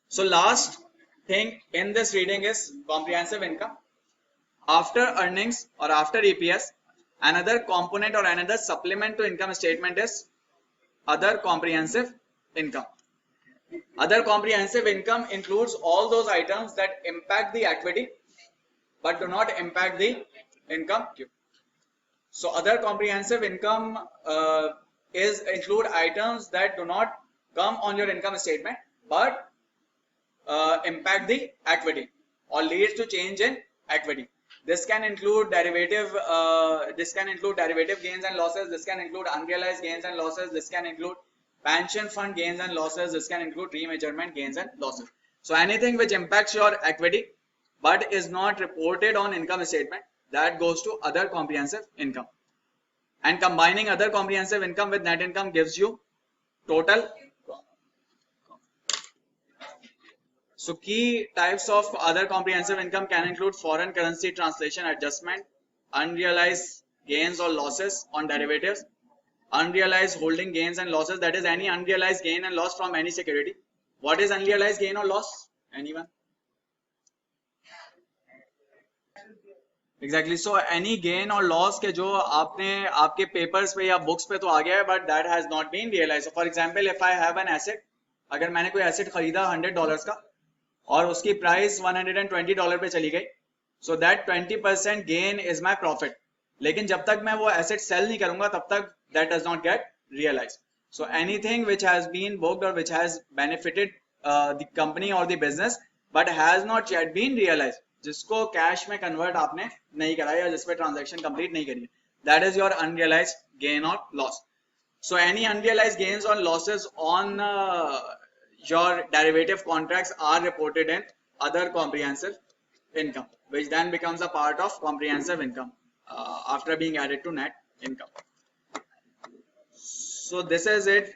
So last thing in this reading is comprehensive income. After earnings or after EPS, another component or another supplement to income statement is other comprehensive income. Other comprehensive income includes all those items that impact the equity but do not impact the income. So other comprehensive income is include items that do not come on your income statement but impact the equity or leads to change in equity. This can include derivative gains and losses. This can include unrealized gains and losses. This can include pension fund gains and losses. This can include remeasurement gains and losses. So anything which impacts your equity but is not reported on income statement, that goes to other comprehensive income. And combining other comprehensive income with net income gives you total. So key types of other comprehensive income can include foreign currency translation adjustment, unrealized gains or losses on derivatives, unrealized holding gains and losses, that is any unrealized gain and loss from any security. What is unrealized gain or loss? Anyone? Exactly. So any gain or loss के जो आपने आपके papers पे या books पे तो आ गया है, but that has not been realized. So for example, if I have an asset, अगर मैंने कोई asset खरीदा $100 का और उसकी प्राइस $120 पे चली गई, so that 20% gain is my profit. लेकिन जब तक मैं वो एसेट सेल नहीं करूंगा तब तक that does not get realise. So anything which has been booked और which has benefited the company और the business but has not yet been realise, जिसको कैश में कन्वर्ट आपने नहीं करा या जिस पे ट्रांजैक्शन कंप्लीट नहीं करी, that is your unrealised gain और loss. So any unrealized gains or losses on your derivative contracts are reported in other comprehensive income, which then becomes a part of comprehensive income after being added to net income. So this is it